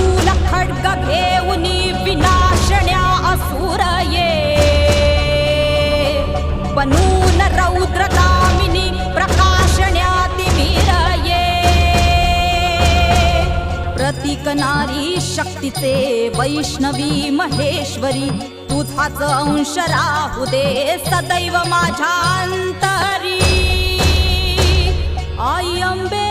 शूल खड्ग घेऊनी विनाशण्या असुर ये बनून रौद्रगामिनी प्रकाशण्या तिमिर ये प्रतीक नारी शक्तीचे वैष्णवी महेश्वरी तुझाच अंश राहू दे सदैव माझ्या अंतरी आई अंबे